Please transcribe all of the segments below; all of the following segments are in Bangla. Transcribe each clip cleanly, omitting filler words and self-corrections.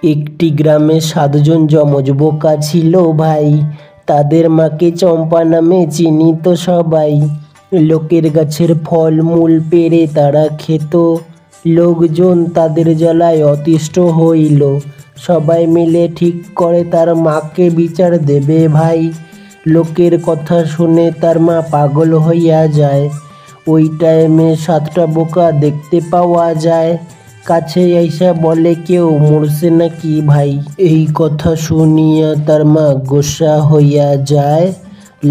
একটি গ্রামে 7জন যমজ বোকা ছিল ভাই। তাদের মাকে চম্পা নামে চিনিত সবাই। লোকের গাছের ফল মূল পেড়ে তারা খেত। লোকজন তাদের জ্বালায় অতিষ্ঠ হইল। সবাই মিলে ঠিক করে তার মাকে বিচার দেবে ভাই। লোকের কথা শুনে তার মা পাগল হইয়া যায়। ওই টাইমে 7টা বোকা দেখতে পাওয়া যায়। কাছে আইসা বলে, কেউ মরছে নাকি ভাই? এই কথা শুনিয়া তার মা গোসা হইয়া যায়।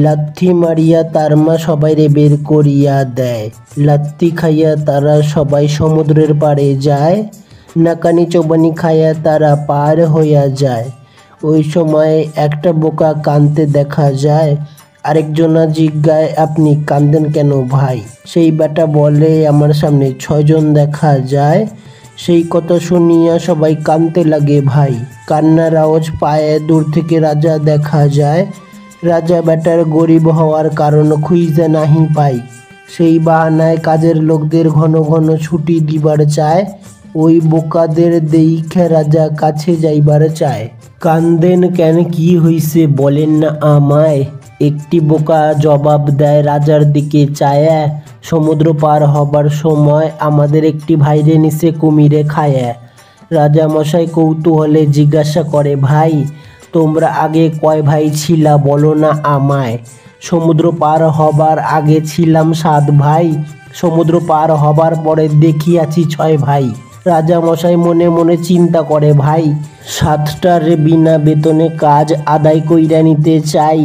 লাথি মারিয়া তার মা সবাইরে বের করিয়া দেয়। লাথি খাইয়া তারা সবাই সমুদ্রের পাড়ে যায়। নাকানি চোবানি খাইয়া তারা পার হইয়া যায়। ওই সময় একটা বোকা কাঁদতে দেখা যায়। আরেকজনা জিজ্ঞায়, আপনি কাঁদেন কেন ভাই? সেই বেটা বলে, আমার সামনে 6জন দেখা যায়। সেই কথা শুনিয়া সবাই কাঁদতে লাগে ভাই। কান্নার আওয়াজ পায়ে দূর থেকে রাজা দেখা যায়। রাজা বেটার গরিব হওয়ার কারণ খুঁজে নাহি পায়। সেই বাহানায় কাজের লোকদের ঘন ঘন ছুটি দিবার চায়। ওই বোকাদের দেইখে রাজা কাছে যাইবার চায়। কান্দেন কেন, কি হইছে বলেন না আমায়? একটি বোকা জবাব দেয় রাজার দিকে চায়া, সমুদ্র পার হবার সময় আমাদের একটি ভাইরে নিচে কুমিরে খায়া। রাজা মশাই কৌতূহলে জিজ্ঞাসা করে, ভাই তোমরা আগে কয় ভাই ছিলা বলো না আমায়? সমুদ্র পার হবার আগে ছিলাম 7 ভাই, সমুদ্র পার হবার পরে দেখিয়াছি 6 ভাই। রাজা মশাই মনে মনে চিন্তা করে, ভাই 7টার বিনা বেতনে কাজ আদায় কইরা নিতে চাই।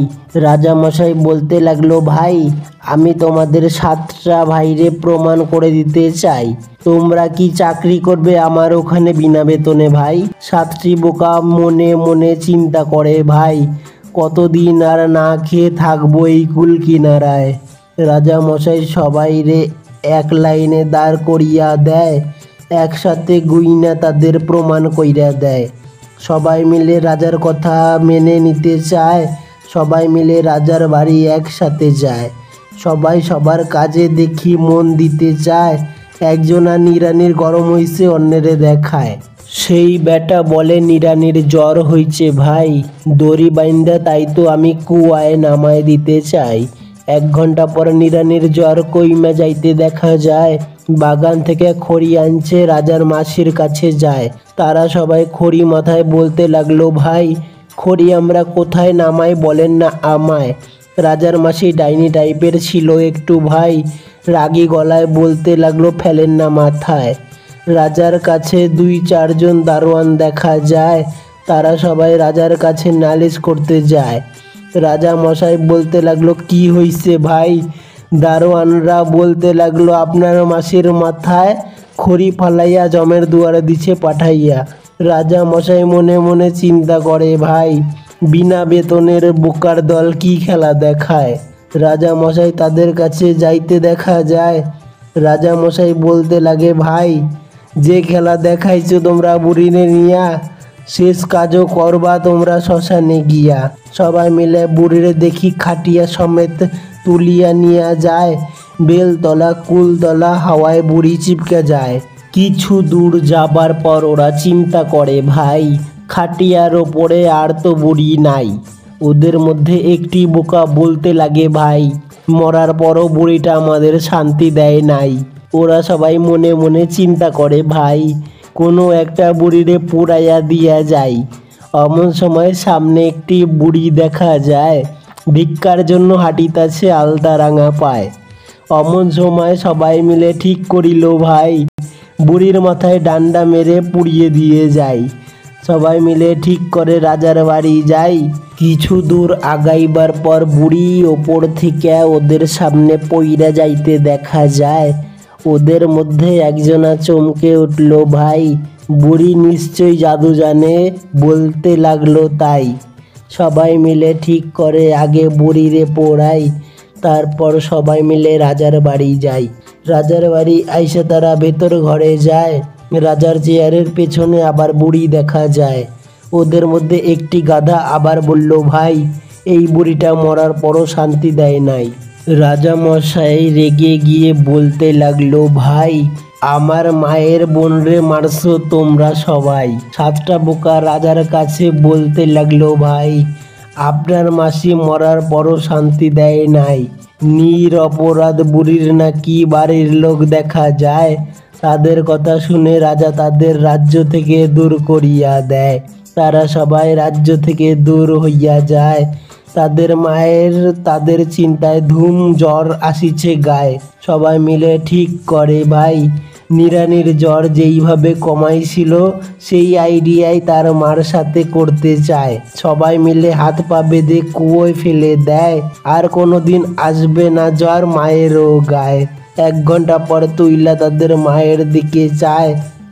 রাজা মশাই বলতে লাগলো, ভাই আমি তোমাদের 7টা ভাইরে প্রমাণ করে দিতে চাই। তোমরা কি চাকরি করবে আমার ওখানে বিনা বেতনে ভাই? 7টি বোকা মনে মনে চিন্তা করে, ভাই কতদিন আর না খেয়ে থাকবো এই কুল কিনারায়। রাজা মশাই সবাইরে এক লাইনে দাঁড় করিয়া দেয়। একসাথে গুইনা তাদের প্রমাণ কইরা দেয়। সবাই মিলে রাজার কথা মেনে নিতে চায়। সবাই মিলে রাজার বাড়ি একসাথে যায়। সবাই সবার কাজে দেখি মন দিতে চায়। একজনা নিরানির গরম হইছে অন্যেরে দেখায়। সেই বেটা বলে, নিরানির জ্বর হইছে ভাই, দড়ি বাইন্দা তাই তো আমি কুয়ায় নামায় দিতে চাই। 1 ঘন্টা পর নিরানির জ্বর কইমা যাইতে দেখা যায়। বাগান থেকে খড়ি আনছে, রাজার মাসির কাছে যায়। তারা সবাই খড়ি মাথায় বলতে লাগলো, ভাই খড়ি আমরা কোথায় নামাই বলেন না আমায়? রাজার মাসি ডাইনি টাইপের ছিল একটু ভাই। রাগী গলায় বলতে লাগলো, ফেলেন না মাথায়। রাজার কাছে 2-4 জন দারোয়ান দেখা যায়। তারা সবাই রাজার কাছে নালিশ করতে যায়। রাজা মশাই বলতে লাগলো, কি হইছে ভাই? দারোয়ানরা বলতে লাগলো, আপনার মাসির মাথায় খড়ি ফালাইয়া জমের দুয়ারে দিছে পাঠাইয়া। রাজা মশাই মনে মনে চিন্তা করে, ভাই বিনা বেতনের বোকার দল কি খেলা দেখায়। রাজা মশাই তাদের কাছে যাইতে দেখা যায়। রাজা মশাই বলতে লাগে, ভাই যে খেলা দেখাইছো তোমরা বুড়িনে নিয়া, শেষ কাজও করবা তোমরা শ্মশানে গিয়া। সবাই মিলে বুড়িরে দেখি খাটিয়া সমেত তুলিয়া নিয়া যায়। বেলতলা কুলতলা হাওয়ায় বুড়ি চিপকে যায়। কিছু দূর যাবার পর ওরা চিন্তা করে, ভাই খাটিয়ার ওপরে আর তো বুড়ি নাই। ওদের মধ্যে একটি বোকা বলতে লাগে, ভাই মরার পরও বুড়িটা আমাদের শান্তি দেয় নাই। ওরা সবাই মনে মনে চিন্তা করে, ভাই কোনো একটা বুড়িরে পুড়াইয়া দিয়া যায়। এমন সময় সামনে একটি বুড়ি দেখা যায়, ভিক্ষার জন্য হাঁটিতাছে আলতা রাঙা পায়। এমন সময় সবাই মিলে ঠিক করিল, ভাই বুড়ির মাথায় ডান্ডা মেরে পুড়িয়ে দিয়ে যায়। সবাই মিলে ঠিক করে রাজার বাড়ি যায়। কিছু দূর আগাইবার পর বুড়ি ওপর থেকে ওদের সামনে পইরা যাইতে দেখা যায়। ওদের মধ্যে একজনা চমকে উঠল, ভাই বুড়ি নিশ্চয়ই জাদু জানে, বলতে লাগলো তাই। সবাই মিলে ঠিক করে আগে বুড়িরে পোড়াই, তারপর সবাই মিলে রাজার বাড়ি যায়। রাজার বাড়ি আইসে তারা ভেতর ঘরে যায়। রাজার চেয়ারের পেছনে আবার বুড়ি দেখা যায়। ওদের মধ্যে একটি গাধা আবার বলল, ভাই এই বুড়িটা মরার পরও শান্তি দেয় নাই। রাজা মশাই রেগে গিয়ে বলতে লাগলো, ভাই আমার মায়ের বোনরে মারছো তোমরা সবাই। সাতটা বোকা রাজার কাছে বলতে লাগলো, ভাই আপনার মাসি মরার পরও শান্তি দেয় নাই। নিরপরাধ বুড়ির নাকি বাড়ির লোক দেখা যায়। তাদের কথা শুনে রাজা তাদের রাজ্য থেকে দূর করিয়া দেয়। তারা সবাই রাজ্য থেকে দূর হইয়া যায়। তাদের মায়ের তাদের চিন্তায় ধুম জ্বর আসিছে গায়ে। সবাই মিলে ঠিক করে, ভাই নিরানির জ্বর যেইভাবে কমাইছিল সেই আইডিয়াই তার মার সাথে করতে চায়। সবাই মিলে হাত পা বেঁধে কুয়োয় ফেলে দেয়, আর কোনোদিন আসবে না জ্বর মায়েরও গায়ে। 1 ঘন্টা পর তুইলা তাদের মায়ের দিকে চায়,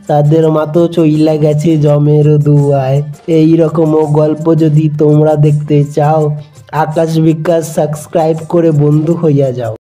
তাদের মা তো চইলা গেছে জমের দুয়ায়। এইরকমও গল্প যদি তোমরা দেখতে চাও, আকাশ বিকাশ সাবস্ক্রাইব করে বন্ধু হইয়া যাও।